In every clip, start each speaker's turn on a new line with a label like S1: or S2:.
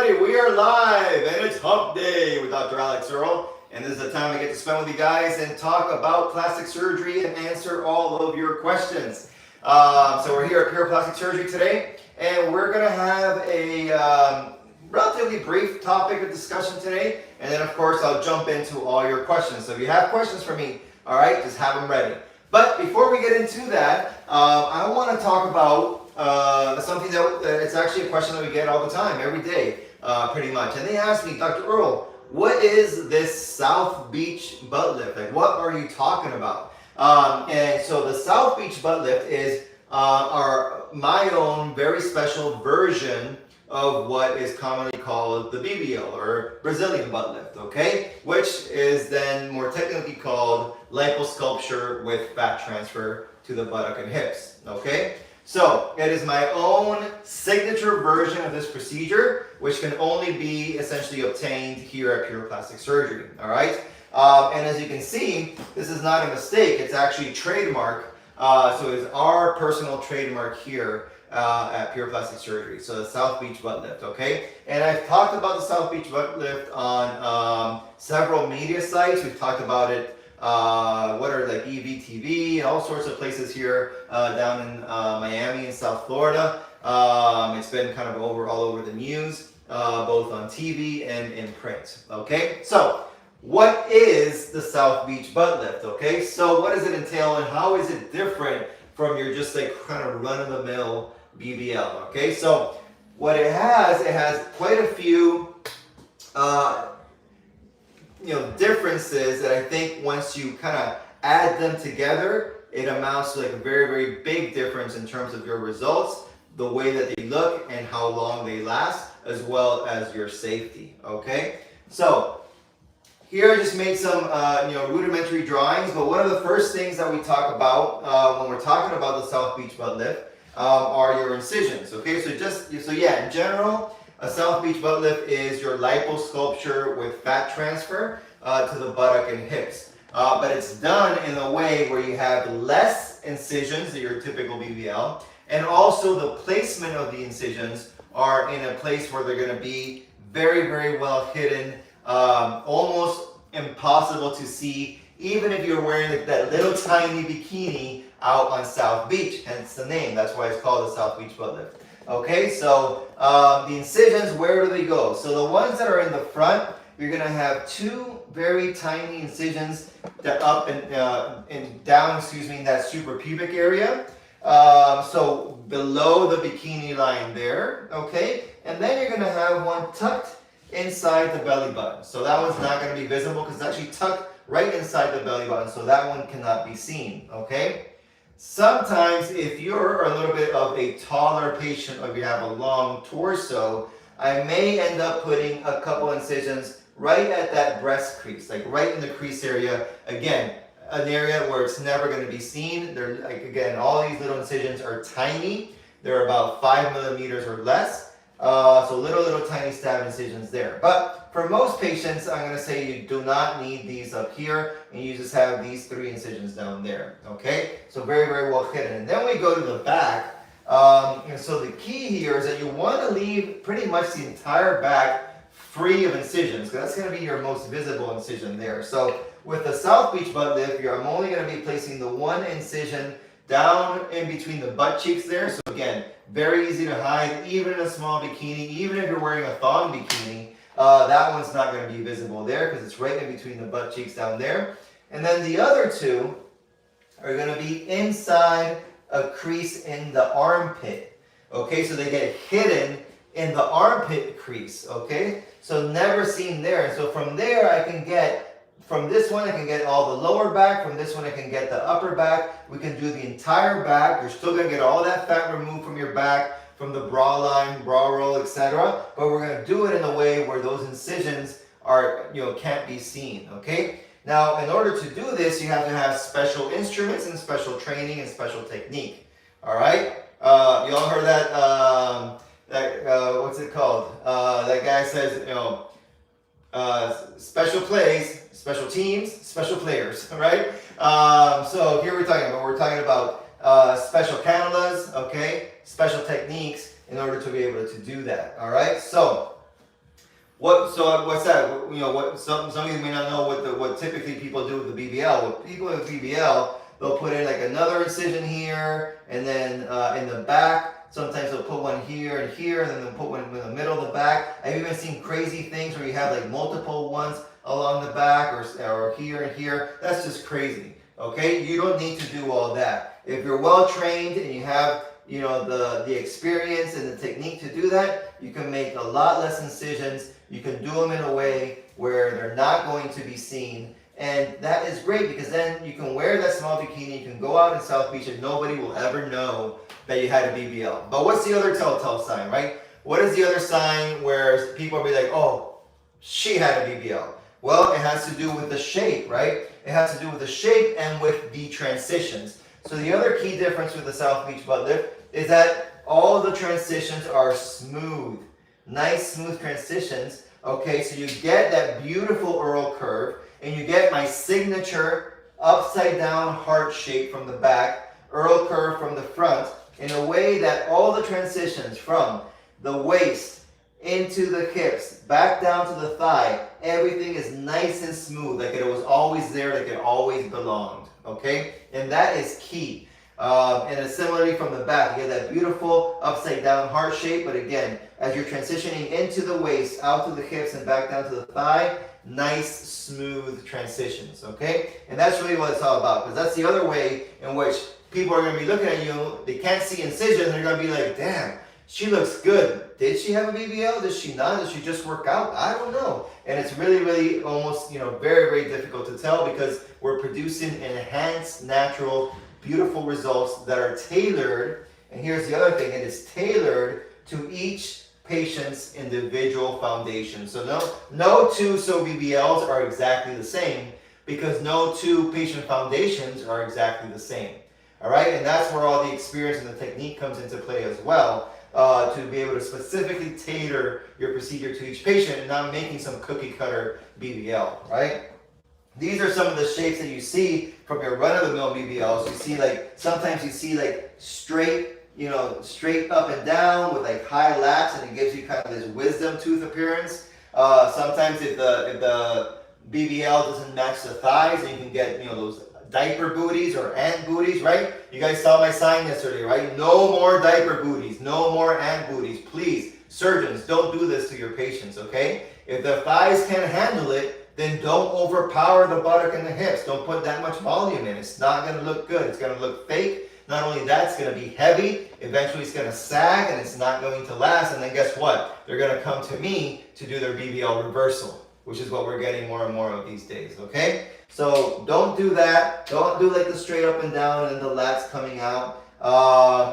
S1: everybody, we are live and it's Hump Day with Dr. Alex Earl, and this is the time I get to spend with you guys and talk about plastic surgery and answer all of your questions. So we're here at Pure Plastic Surgery today, and we're going to have a relatively brief topic of discussion today, and then of course I'll jump into all your questions. So if you have questions for me, all right, just have them ready. But before we get into that, I want to talk about something that it's actually a question that we get all the time, every day, pretty much. And they ask me, Dr. Earl, what is this South Beach butt lift? Like, what are you talking about? And so the South Beach butt lift is my own very special version of what is commonly called the BBL, or Brazilian butt lift, okay? Which is then more technically called liposculpture with fat transfer to the buttock and hips, okay? So it is my own signature version of this procedure, which can only be essentially obtained here at Pure Plastic Surgery, all right? And as you can see, this is not a mistake, it's actually trademark. So it's our personal trademark here at Pure Plastic Surgery. So the South Beach butt lift, okay? And I've talked about the South Beach butt lift on several media sites. We've talked about it what are like EVTV, all sorts of places here down in Miami and South Florida. It's been kind of all over the news, both on TV and in print, okay? So what is the South Beach butt lift, okay? So what does it entail and how is it different from your just like kind of run-of-the-mill BBL, okay? So what it has quite a few differences that I think once you kind of add them together, it amounts to like a very, very big difference in terms of your results, the way that they look and how long they last, as well as your safety, okay? So here I just made some rudimentary drawings, but one of the first things that we talk about when we're talking about the South Beach butt lift are your incisions, okay? So in general, a South Beach butt lift is your liposculpture with fat transfer to the buttock and hips. But it's done in a way where you have less incisions than your typical BBL, and also the placement of the incisions are in a place where they're going to be very, very well hidden, almost impossible to see, even if you're wearing like that little tiny bikini out on South Beach, hence the name. That's why it's called the South Beach butt lift. Okay, so the incisions, where do they go? So the ones that are in the front, you're going to have two very tiny incisions that up and down, in that suprapubic area. So below the bikini line there, okay? And then you're going to have one tucked inside the belly button. So that one's not going to be visible because it's actually tucked right inside the belly button, so that one cannot be seen, okay? Sometimes if you're a little bit of a taller patient or if you have a long torso, I may end up putting a couple incisions right at that breast crease, like right in the crease area. Again, an area where it's never going to be seen. They're like, again, all these little incisions are tiny. They're about 5 millimeters or less. So little tiny stab incisions there. But for most patients, I'm going to say you do not need these up here, and you just have these 3 incisions down there, okay? So very, very well hidden. And then we go to the back. And so the key here is that you want to leave pretty much the entire back free of incisions, because that's going to be your most visible incision there. So with the South Beach butt lift, I'm only going to be placing the one incision down in between the butt cheeks there. So again, very easy to hide, even in a small bikini, even if you're wearing a thong bikini, that one's not going to be visible there because it's right in between the butt cheeks down there. And then the other 2 are going to be inside a crease in the armpit. Okay, so they get hidden in the armpit crease, okay? So never seen there. And so from there from this one I can get all the lower back, from this one I can get the upper back. We can do the entire back. You're still going to get all that fat removed from your back, from the bra line, bra roll, etc. But we're going to do it in a way where those incisions are, can't be seen, okay? Now, in order to do this, you have to have special instruments and special training and special technique, all right? You all heard that, what's it called? That guy says, special plays, special teams, special players, right? So here we're talking about special cannulas, okay? Special techniques in order to be able to do that, all right? So What's that? You know, what some of you may not know what typically people do with the BBL. What people with BBL, they'll put in like another incision here, and then in the back. Sometimes they'll put one here, and then they'll put one in the middle of the back. I've even seen crazy things where you have like multiple ones along the back, or here and here. That's just crazy. Okay, you don't need to do all that. If you're well trained and you have the experience and the technique to do that, you can make a lot less incisions. You can do them in a way where they're not going to be seen, and that is great because then you can wear that small bikini, you can go out in South Beach and nobody will ever know that you had a BBL. But what's the other telltale sign, right? What is the other sign where people will be like, oh, she had a BBL? Well, it has to do with the shape, right? It has to do with the shape and with the transitions. So the other key difference with the South Beach butt lift is that all the transitions are smooth. Nice smooth transitions. Okay, so you get that beautiful Earl curve, and you get my signature upside down heart shape from the back, Earl curve from the front, in a way that all the transitions from the waist into the hips, back down to the thigh, everything is nice and smooth, like it was always there, like it always belonged. Okay, and that is key. And similarly from the back, you get that beautiful upside down heart shape, but again, as you're transitioning into the waist, out to the hips and back down to the thigh, nice smooth transitions, okay? And that's really what it's all about, because that's the other way in which people are going to be looking at you, they can't see incisions, they're going to be like, damn, she looks good. Did she have a BBL? Did she not? Did she just work out? I don't know. And it's really, really almost, very, very difficult to tell because we're producing enhanced, natural, beautiful results that are tailored. And here's the other thing, it is tailored to each patient's individual foundation. So no two SoBeBLs are exactly the same because no two patient foundations are exactly the same. All right, and that's where all the experience and the technique comes into play as well, to be able to specifically tailor your procedure to each patient and not making some cookie cutter BBL, right? These are some of the shapes that you see from your run-of-the-mill BBLs. You see sometimes you see straight, straight up and down with high lats, and it gives you kind of this wisdom tooth appearance. Sometimes if the BBL doesn't match the thighs, then you can get, those diaper booties or ant booties, right? You guys saw my sign yesterday, right? No more diaper booties, no more ant booties. Please, surgeons, don't do this to your patients, okay? If the thighs can't handle it, then don't overpower the buttock and the hips. Don't put that much volume in. It's not going to look good. It's going to look fake. Not only that, it's going to be heavy. Eventually, it's going to sag, and it's not going to last. And then guess what? They're going to come to me to do their BBL reversal, which is what we're getting more and more of these days, okay? So don't do that. Don't do the straight up and down and the lats coming out.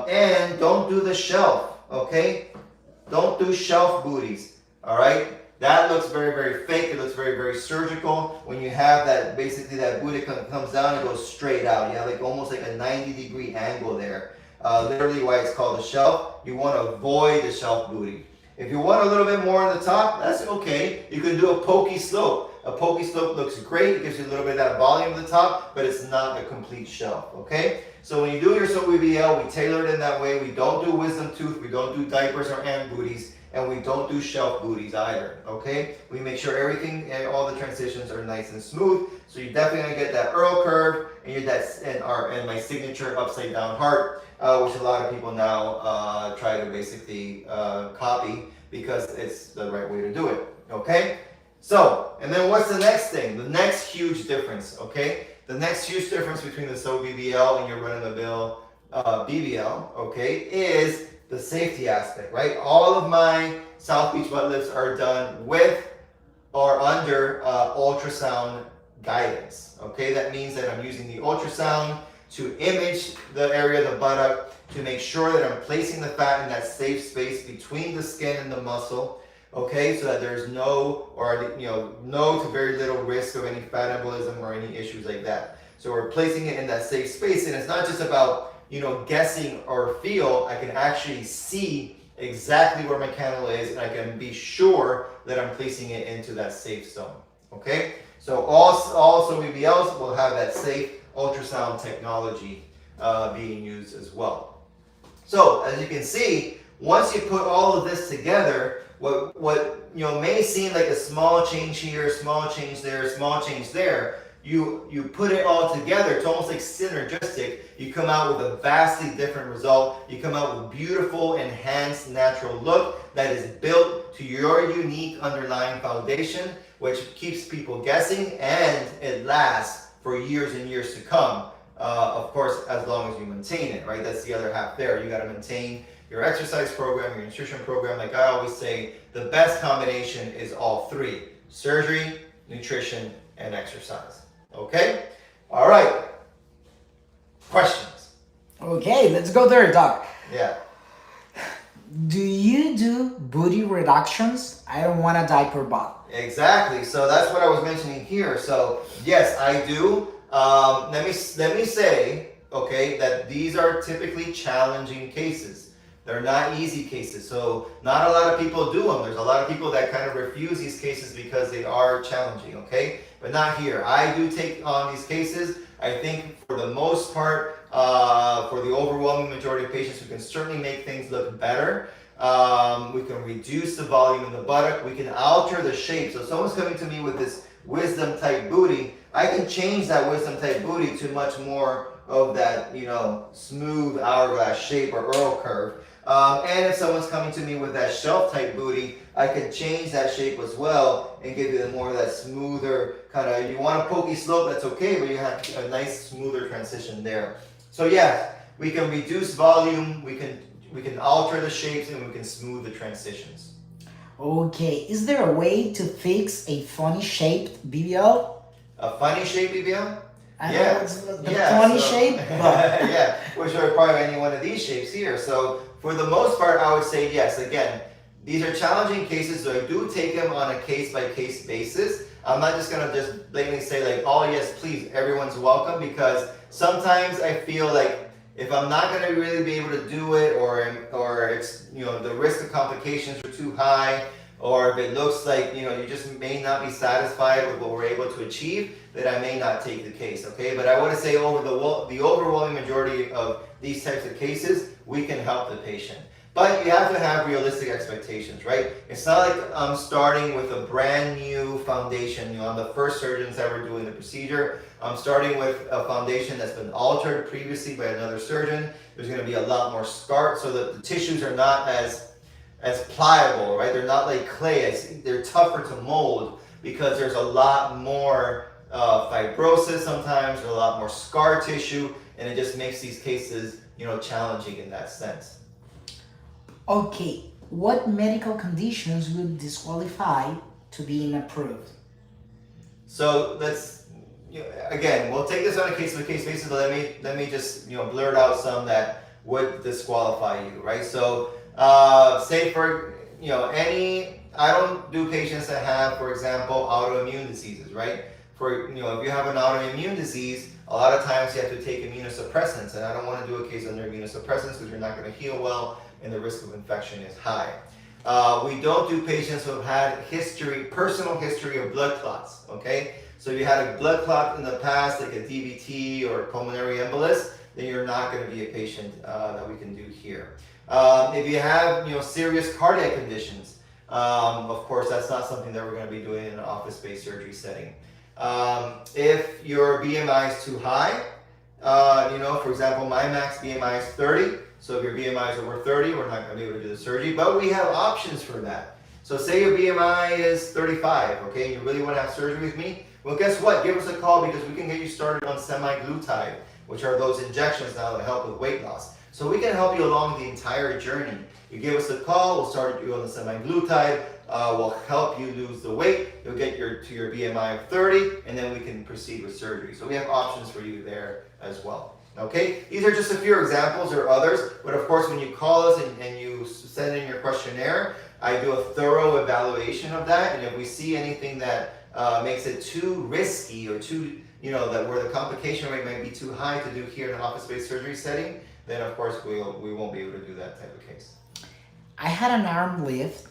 S1: And don't do the shelf, okay? Don't do shelf booties, all right? That looks very, very fake. It looks very, very surgical. When you have that, basically that booty comes down and goes straight out. You have almost a 90-degree angle there. Literally why it's called a shelf. You want to avoid the shelf booty. If you want a little bit more on the top, that's okay. You can do a pokey slope. A pokey slope looks great. It gives you a little bit of that volume at the top, but it's not a complete shelf, okay? So when you do your SoBeBL, we tailor it in that way. We don't do wisdom tooth. We don't do diapers or ant booties. And we don't do shelf booties either, okay? We make sure everything and all the transitions are nice and smooth. So you're definitely gonna get that Earl curve and my signature upside down heart, which a lot of people now try to basically copy because it's the right way to do it, okay? So, and then what's the next thing? The next huge difference, okay? The next huge difference between the SoBeBL and your run-of-the-mill BBL, okay, is the safety aspect, right? All of my South Beach butt lifts are done with or under ultrasound guidance, okay? That means that I'm using the ultrasound to image the area of the buttock to make sure that I'm placing the fat in that safe space between the skin and the muscle, okay? So that there's no to very little risk of any fat embolism or any issues like that. So we're placing it in that safe space, and it's not just about guessing or feel. I can actually see exactly where my cannula is, and I can be sure that I'm placing it into that safe zone, okay? So all SoBeBLs will have that safe ultrasound technology being used as well. So as you can see, once you put all of this together, what may seem like a small change here, small change there, small change there, you put it all together, it's almost like synergistic. You come out with a vastly different result. You come out with beautiful, enhanced, natural look that is built to your unique underlying foundation, which keeps people guessing, and it lasts for years and years to come. Of course, as long as you maintain it, right? That's the other half there. You got to maintain your exercise program, your nutrition program. Like I always say, the best combination is all three: surgery, nutrition, and exercise. Okay? All right. Questions?
S2: Okay, let's go there, Doc.
S1: Yeah.
S2: Do you do booty reductions? I don't want a diaper bot.
S1: Exactly. So that's what I was mentioning here. So yes, I do. Let me say, okay, that these are typically challenging cases. They're not easy cases. So not a lot of people do them. There's a lot of people that kind of refuse these cases because they are challenging, okay? But not here. I do take on these cases. I think for the most part, for the overwhelming majority of patients, we can certainly make things look better. We can reduce the volume in the buttock. We can alter the shape. So if someone's coming to me with this wisdom type booty, I can change that wisdom type booty to much more of that, smooth hourglass shape or Earl curve. And if someone's coming to me with that shelf type booty, I can change that shape as well and give you more of that smoother kind of, you want a pokey slope, that's okay, but you have a nice smoother transition there. So yeah, we can reduce volume, we can alter the shapes, and we can smooth the transitions.
S2: Okay, is there a way to fix a funny shaped BBL?
S1: A funny shape BBL?
S2: I know it's the funny shape, but
S1: yeah, which are probably any one of these shapes here. So for the most part, I would say yes. Again, these are challenging cases, so I do take them on a case-by-case basis. I'm not just gonna just blatantly say like, oh yes, please, everyone's welcome, because sometimes I feel like if I'm not gonna really be able to do it, or it's the risk of complications are too high, or if it looks like you just may not be satisfied with what we're able to achieve, then I may not take the case. Okay, but I want to say over the overwhelming majority of these types of cases, we can help the patient. But you have to have realistic expectations, right? It's not like I'm starting with a brand new foundation. I'm the first surgeons ever doing the procedure. I'm starting with a foundation that's been altered previously by another surgeon. There's going to be a lot more scar, so that the tissues are not as pliable, right? They're not like clay. They're tougher to mold because there's a lot more fibrosis sometimes, there's a lot more scar tissue, and it just makes these cases, challenging in that sense.
S2: Okay, what medical conditions would disqualify to being approved?
S1: So let's, again, we'll take this on a case-by-case basis, but let me just, blurt out some that would disqualify you, right? So, say for, I don't do patients that have, for example, autoimmune diseases, right? For, if you have an autoimmune disease, a lot of times you have to take immunosuppressants, and I don't want to do a case under immunosuppressants because you're not going to heal well, and the risk of infection is high. We don't do patients who have had personal history of blood clots, okay? So if you had a blood clot in the past, like a DVT or pulmonary embolus, then you're not going to be a patient that we can do here. If you have, serious cardiac conditions, of course, that's not something that we're going to be doing in an office-based surgery setting. If your BMI is too high, for example, my max BMI is 30. So if your BMI is over 30, we're not going to be able to do the surgery, but we have options for that. So say your BMI is 35, okay, and you really want to have surgery with me? Well, guess what? Give us a call because we can get you started on semaglutide, which are those injections now that help with weight loss. So we can help you along the entire journey. You give us a call, we'll start you on the semaglutide, we'll help you lose the weight, you'll get to your BMI of 30, and then we can proceed with surgery. So we have options for you there as well. Okay, these are just a few examples, there are others, but of course when you call us and you send in your questionnaire, I do a thorough evaluation of that, and if we see anything that makes it too risky or too, that where the complication rate might be too high to do here in an office-based surgery setting, then of course we won't be able to do that type of case.
S2: I had an arm lift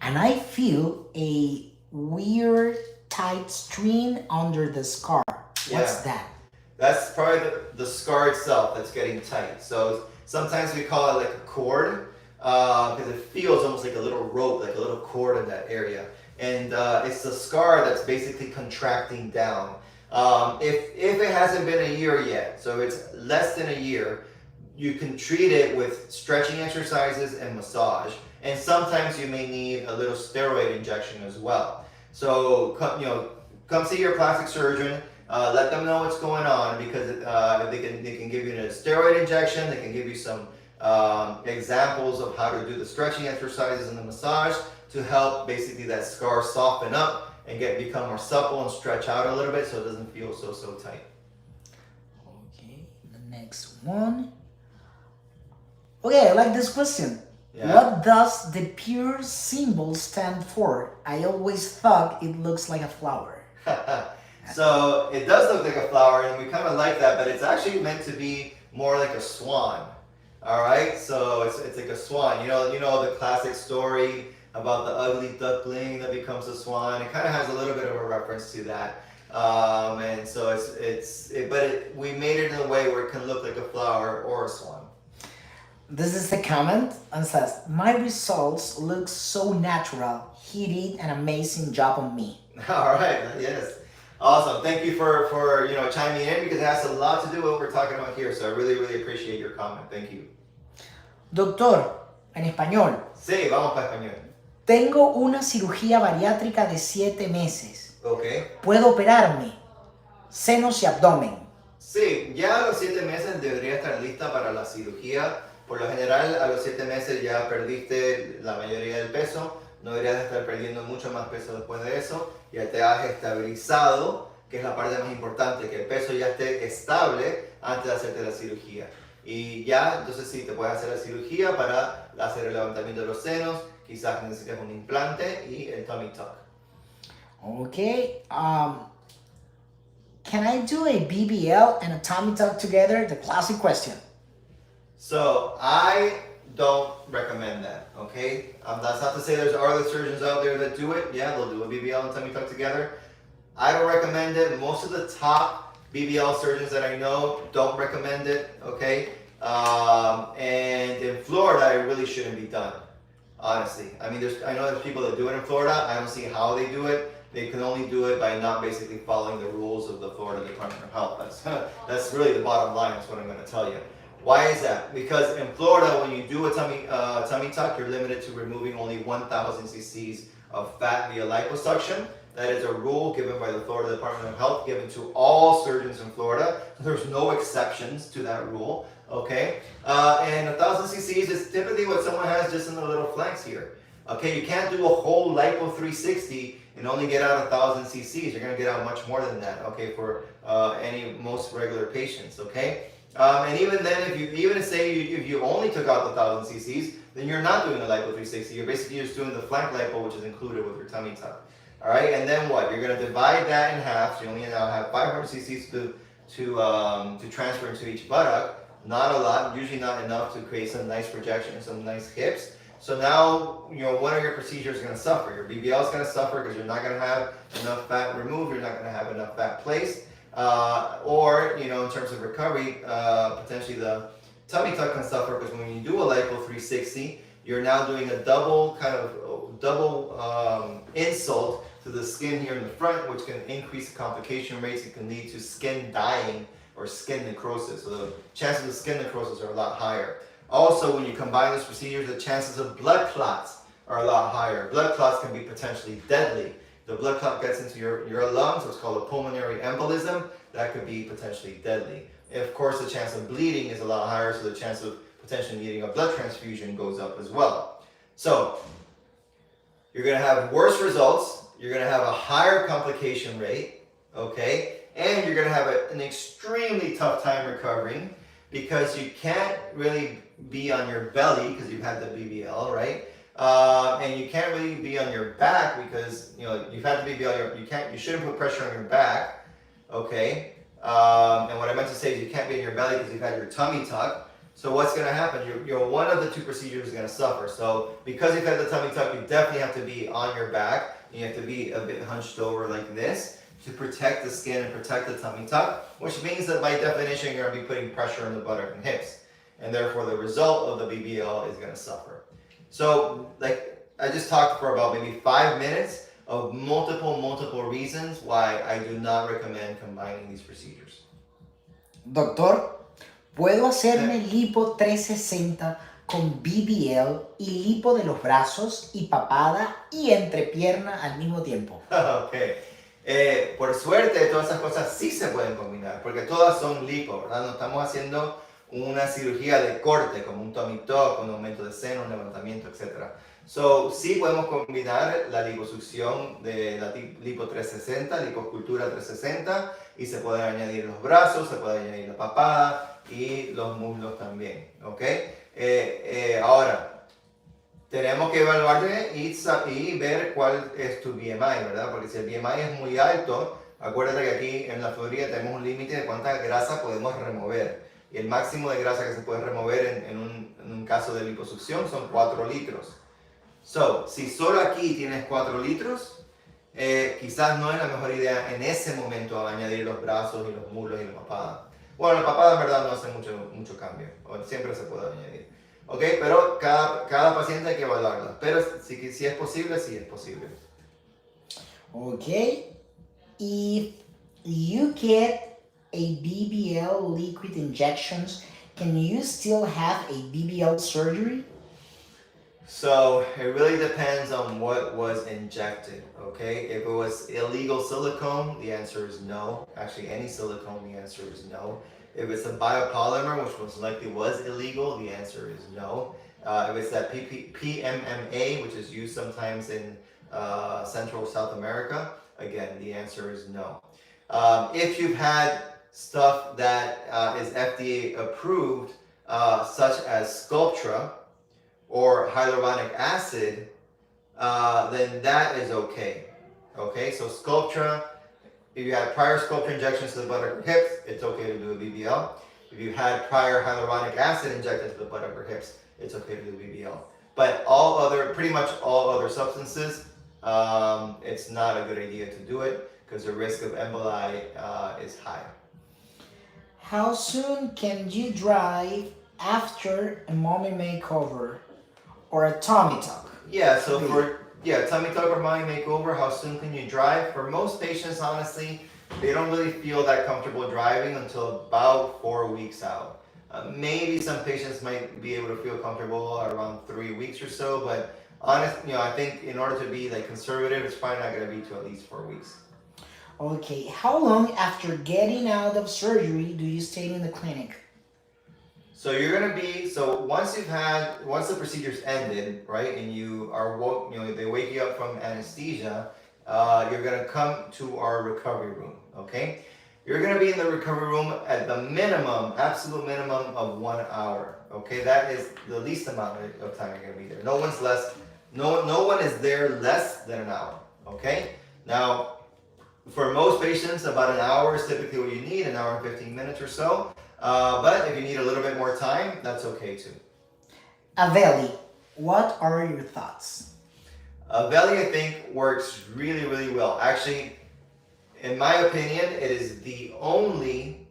S2: and I feel a weird tight string under the scar. What's that?
S1: That's probably the scar itself that's getting tight. So sometimes we call it like a cord. because it feels almost like a little rope, like a little cord in that area. And it's the scar that's basically contracting down. If it hasn't been a year yet, so it's less than a year, you can treat it with stretching exercises and massage. And sometimes you may need a little steroid injection as well. So come see your plastic surgeon. Let them know what's going on, because they can give you a steroid injection. They can give you some examples of how to do the stretching exercises and the massage to help basically that scar soften up and become more supple and stretch out a little bit so it doesn't feel so tight.
S2: Okay, the next one. Okay, I like this question.
S1: Yeah.
S2: What does the pure symbol stand for? I always thought it looks like a flower.
S1: So it does look like a flower, and we kind of like that, but it's actually meant to be more like a swan. All right, so it's like a swan. You know the classic story about the ugly duckling that becomes a swan. It kind of has a little bit of a reference to that, and so we made it in a way where it can look like a flower or a swan.
S2: This is the comment and says, my results look so natural. He did an amazing job on me.
S1: All right, yes. Awesome. Thank you for chiming in, because it has a lot to do with what we're talking about here. So I really appreciate your comment. Thank you.
S2: Doctor, en español.
S1: Sí, vamos para español.
S2: Tengo una cirugía bariátrica de 7 meses.
S1: Okay.
S2: ¿Puedo operarme? Senos y abdomen.
S1: Sí, ya a los 7 meses debería estar lista para la cirugía. Por lo general, a los 7 meses ya perdiste la mayoría del peso. No deberías estar perdiendo mucho más peso después de eso. Ya te has estabilizado, que es la parte más importante, que el peso ya esté estable antes de hacerte la cirugía. Y ya, entonces sí, te puedes hacer la cirugía para hacer el levantamiento de los senos, quizás necesites un implante y el tummy tuck.
S2: Okay, can I do a BBL and a tummy tuck together? The classic question.
S1: So, I don't recommend that, okay? That's not to say there's other surgeons out there that do it. Yeah, they'll do a BBL and tummy tuck together. I don't recommend it. Most of the top BBL surgeons that I know don't recommend it, okay? And in Florida, it really shouldn't be done, honestly. I mean, I know there's people that do it in Florida. I don't see how they do it. They can only do it by not basically following the rules of the Florida Department of Health. That's really the bottom line. That's what I'm going to tell you. Why is that? Because in Florida, when you do a tummy tuck, you're limited to removing only 1,000 cc's of fat via liposuction. That is a rule given by the Florida Department of Health, given to all surgeons in Florida. There's no exceptions to that rule, okay? And 1,000 cc's is typically what someone has just in the little flanks here. Okay, you can't do a whole lipo 360 and only get out 1,000 cc's. You're gonna get out much more than that, okay, for most regular patients, okay? And even then, if you only took out the 1,000 cc's, then you're not doing a lipo 360. You're basically just doing the flank lipo, which is included with your tummy tuck. All right, and then what? You're going to divide that in half. So you only now have 500 cc's to transfer into each buttock. Not a lot, usually not enough to create some nice projection and some nice hips. So now, one of your procedures is going to suffer. Your BBL is going to suffer because you're not going to have enough fat removed. You're not going to have enough fat placed. Or, in terms of recovery, potentially the tummy tuck can suffer because when you do a lipo 360, you're now doing a double insult to the skin here in the front, which can increase the complication rates. It can lead to skin dying or skin necrosis. So the chances of skin necrosis are a lot higher. Also, when you combine those procedures, the chances of blood clots are a lot higher. Blood clots can be potentially deadly. The blood clot gets into your lungs, what's called a pulmonary embolism, that could be potentially deadly. And of course, the chance of bleeding is a lot higher, so the chance of potentially needing a blood transfusion goes up as well. So, you're going to have worse results, you're going to have a higher complication rate, okay? And you're going to have an extremely tough time recovering because you can't really be on your belly because you've had the BBL, right? And you can't really be on your back because you've had the BBL. You shouldn't put pressure on your back, okay? And what I meant to say is you can't be in your belly because you've had your tummy tuck. So what's going to happen? One of the two procedures is going to suffer. So because you've had the tummy tuck, you definitely have to be on your back. You have to be a bit hunched over like this to protect the skin and protect the tummy tuck, which means that by definition you're going to be putting pressure on the buttock and hips, and therefore the result of the BBL is going to suffer. So, like, I just talked for about maybe 5 minutes of multiple reasons why I do not recommend combining these procedures.
S2: Doctor, ¿puedo hacerme lipo 360 con BBL y lipo de los brazos y papada y entrepierna al mismo tiempo?
S1: Ok. Por suerte, todas esas cosas sí se pueden combinar, porque todas son lipo, ¿verdad? No estamos haciendo una cirugía de corte, como un tummy tuck, un aumento de seno, un levantamiento, etc. So, sí podemos combinar la liposucción de la lipo 360, liposcultura 360, y se pueden añadir los brazos, se puede añadir la papada y los muslos también, ¿ok? Ahora, tenemos que evaluarte y ver cuál es tu BMI, ¿verdad? Porque si el BMI es muy alto, acuérdate que aquí en la Florida tenemos un límite de cuánta grasa podemos remover. Y el máximo de grasa que se puede remover en un caso de liposucción son 4 litros. So, si solo aquí tienes 4 litros, quizás no es la mejor idea en ese momento añadir los brazos y los muslos y la papada. Bueno, la papada en verdad no hace mucho cambio, siempre se puede añadir. Ok, pero cada paciente hay que evaluarla. Pero si es posible, sí es posible.
S2: Okay. If you get a BBL liquid injections, can you still have a BBL surgery?
S1: So it really depends on what was injected, okay? If it was illegal silicone, the answer is no. Actually, any silicone, the answer is no. If it's a biopolymer, which most likely was illegal, the answer is no. If it's that PMMA, which is used sometimes in Central South America, again, the answer is no. If you've had stuff that is FDA approved, such as Sculptra or hyaluronic acid, then that is okay. Okay, so Sculptra, if you had prior Sculptra injections to the buttock or hips, it's okay to do a BBL. If you had prior hyaluronic acid injected to the buttock or hips, it's okay to do a BBL. But pretty much all other substances, it's not a good idea to do it because the risk of emboli is high.
S2: How soon can you drive after a mommy makeover or a tummy tuck?
S1: Yeah, so tummy tuck or mommy makeover, how soon can you drive? For most patients, honestly, they don't really feel that comfortable driving until about 4 weeks out. Maybe some patients might be able to feel comfortable around 3 weeks or so, but honestly, I think in order to be like conservative, it's probably not going to be to at least 4 weeks.
S2: Okay, how long after getting out of surgery do you stay in the clinic?
S1: So you're gonna be once the procedure's ended, right, and you are they wake you up from anesthesia, you're gonna come to our recovery room. Okay, you're gonna be in the recovery room at the absolute minimum of 1 hour. Okay, that is the least amount of time you're gonna be there. No one is there less than an hour. Okay, now for most patients, about an hour is typically what you need, an hour and 15 minutes or so. But if you need a little bit more time, that's okay too.
S2: Aveli, what are your thoughts?
S1: Veli, I think, works really, really well. Actually, in my opinion, it is the only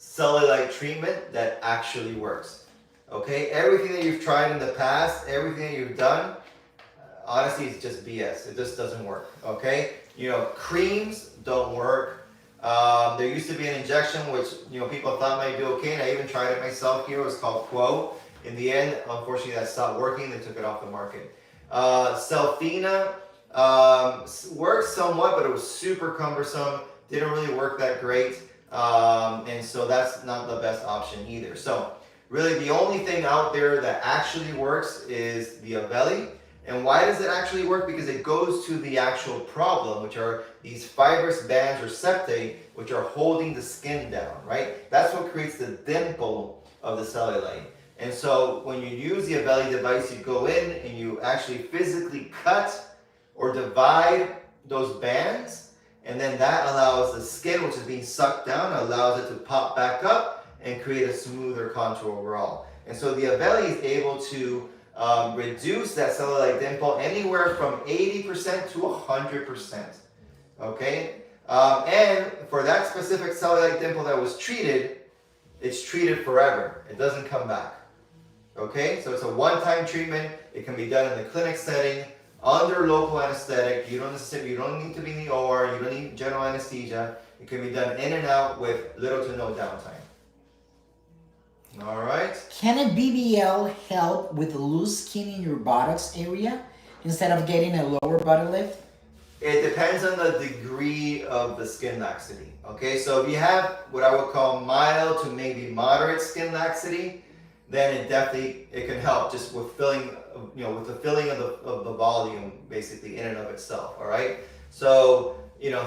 S1: cellulite treatment that actually works. Okay, everything that you've tried in the past, everything that you've done, honestly, it's just BS. It just doesn't work. Okay, creams don't work. There used to be an injection which people thought might be okay, and I even tried it myself here. It was called Quo. In the end, unfortunately, that stopped working. They took it off the market. Celfina worked somewhat, but it was super cumbersome. Didn't really work that great, and so that's not the best option either. So really, the only thing out there that actually works is the Aveli. And why does it actually work? Because it goes to the actual problem, which are these fibrous bands or septate, which are holding the skin down, right? That's what creates the dimple of the cellulite. And so when you use the Aveli device, you go in and you actually physically cut or divide those bands, and then that allows the skin, which is being sucked down, allows it to pop back up and create a smoother contour overall. And so the Aveli is able to reduce that cellulite dimple anywhere from 80% to 100%. Okay? And for that specific cellulite dimple that was treated, it's treated forever. It doesn't come back. Okay, so it's a one-time treatment. It can be done in the clinic setting under local anesthetic. You don't need to be in the OR. You don't need general anesthesia. It can be done in and out with little to no downtime. All right.
S2: Can a BBL help with the loose skin in your buttocks area instead of getting a lower body lift?
S1: It depends on the degree of the skin laxity. Okay, so if you have what I would call mild to maybe moderate skin laxity, then it can help just with filling, with the filling of the volume basically in and of itself. All right, so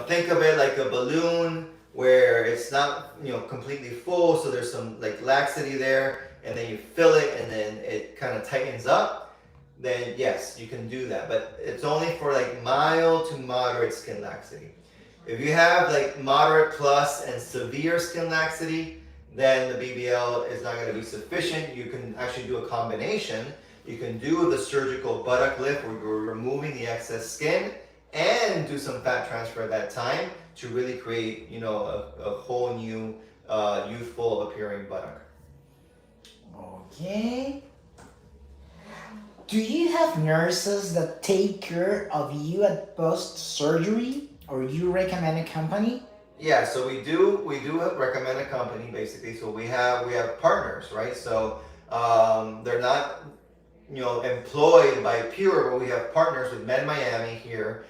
S1: think of it like a balloon where it's not completely full, so there's some like laxity there, and then you fill it and then it kind of tightens up. Then yes, you can do that, but it's only for like mild to moderate skin laxity. If you have like moderate plus and severe skin laxity, then the BBL is not going to be sufficient. You can actually do a combination. You can do the surgical buttock lift where you're removing the excess skin and do some fat transfer at that time to really create, a whole new youthful appearing buttock.
S2: Okay. Do you have nurses that take care of you at post-surgery, or you recommend a company?
S1: Yeah, so we do recommend a company basically. So we have partners, right? So they're not employed by Pure, but we have partners with Med Miami here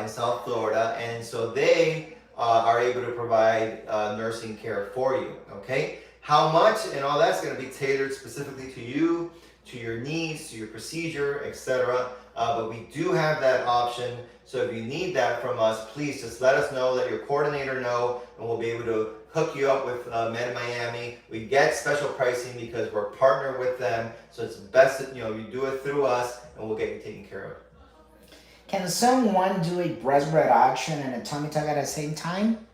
S1: in South Florida, and so they are able to provide nursing care for you. Okay, how much and all that's going to be tailored specifically to you, to your needs, to your procedure, etc. But we do have that option. So if you need that from us, please just let us know, let your coordinator know, and we'll be able to hook you up with Med Miami. We get special pricing because we're partnered with them. So it's best that you do it through us, and we'll get you taken care of.
S2: Can someone do a breast reduction and a tummy tuck at the same time?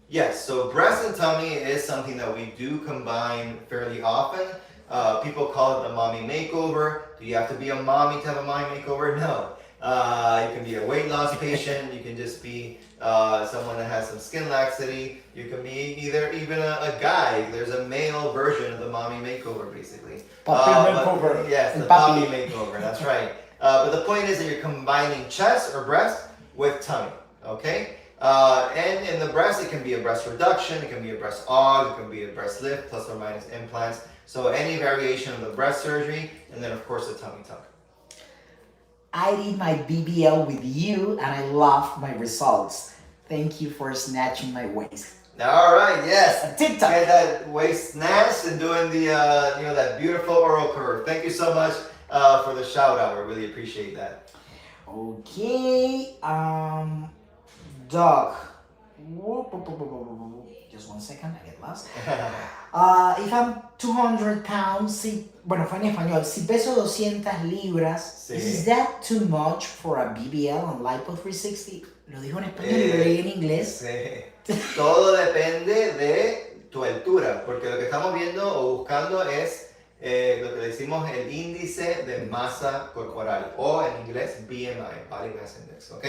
S1: Yes, so breast and tummy is something that we do combine fairly often. People call it the mommy makeover. Do you have to be a mommy to have a mommy makeover? No. You can be a weight loss patient. You can just be someone that has some skin laxity. You can be even a guy. There's a male version of the mommy makeover, basically.
S2: Puppy makeover.
S1: Yes, the puppy makeover. That's right. But the point is that you're combining chest or breast with tummy. Okay. And in the breast, it can be a breast reduction. It can be a breast aug. It can be a breast lift plus or minus implants. So any variation of the breast surgery, and then of course the tummy tuck.
S2: I did my BBL with you and I love my results. Thank you for snatching my waist.
S1: All right, yes.
S2: A TikTok.
S1: Get that waist snatched and doing the that beautiful oral curve. Thank you so much for the shout out. I really appreciate that.
S2: Okay, Doc. Just 1 second, I get lost. If I'm 200 pounds, bueno, fue en español. Si peso 200 libras,
S1: Sí.
S2: is that too much for a BBL on Lipo 360? Lo dijo en español y lo leí en inglés.
S1: Sí. Todo depende de tu altura, porque lo que estamos viendo o buscando es lo que decimos el índice de masa corporal, o en inglés BMI, Body Mass Index, ¿ok?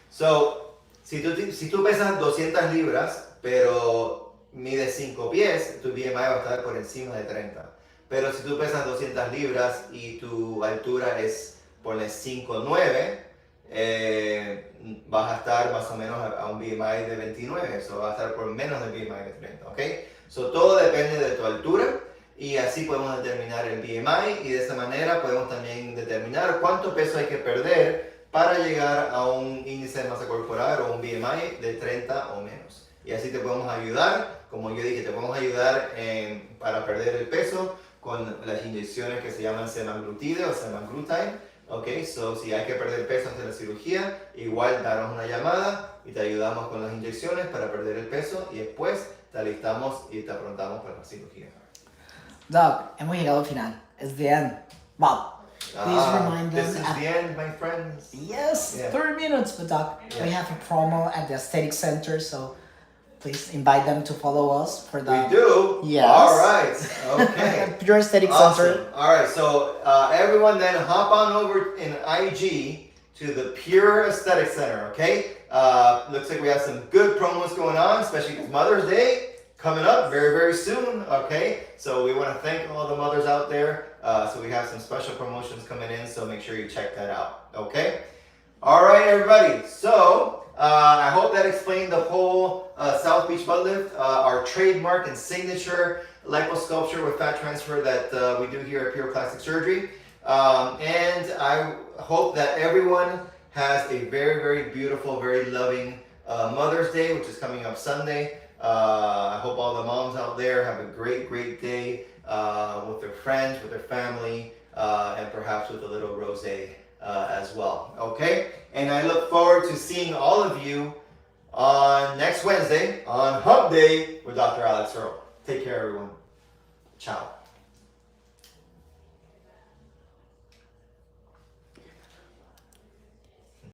S1: So, si tú pesas 200 libras, pero mides 5 pies, tu BMI va a estar por encima de 30. Pero si tú pesas 200 libras y tu altura es, ponle 5'9", vas a estar más o menos a un BMI de 29, eso va a estar por menos del BMI de 30, ¿ok? So, todo depende de tu altura y así podemos determinar el BMI y de esa manera podemos también determinar cuánto peso hay que perder para llegar a un índice de masa corporal o un BMI de 30 o menos. Y así te podemos ayudar, como yo dije, te podemos ayudar para perder el peso con las inyecciones que se llaman semaglutide o semaglutide. Ok, so si hay que perder peso antes de la cirugía, igual danos una llamada y te ayudamos con las inyecciones para perder el peso y después te alistamos y te aprontamos para la cirugía.
S2: Doc, hemos llegado al final. It's the end. Wow. Please remind them.
S1: This is the end, my friends.
S2: Yes,
S1: Yeah.
S2: 30 minutes, but Doc,
S1: Yeah.
S2: we have a promo at the Aesthetic Center, so please invite them to follow us for the...
S1: We do?
S2: Yes.
S1: All right. Okay.
S2: Pure Aesthetic
S1: Awesome.
S2: Center.
S1: All right. So everyone then hop on over in IG to the Pure Aesthetic Center, okay? Looks like we have some good promos going on, especially because Mother's Day coming up very, very soon, okay? So we want to thank all the mothers out there So we have some special promotions coming in, so make sure you check that out. Okay? All right, everybody. So I hope that explained the whole South Beach butt lift, our trademark and signature liposculpture with fat transfer that we do here at Pure Plastic Surgery. And I hope that everyone has a very, very beautiful, very loving Mother's Day, which is coming up Sunday. I hope all the moms out there have a great, great day with their friends, with their family, and perhaps with a little rosé as well. Okay? And I look forward to seeing all of you on next Wednesday on Hump Day with Dr. Alex Earl. Take care, everyone. Ciao.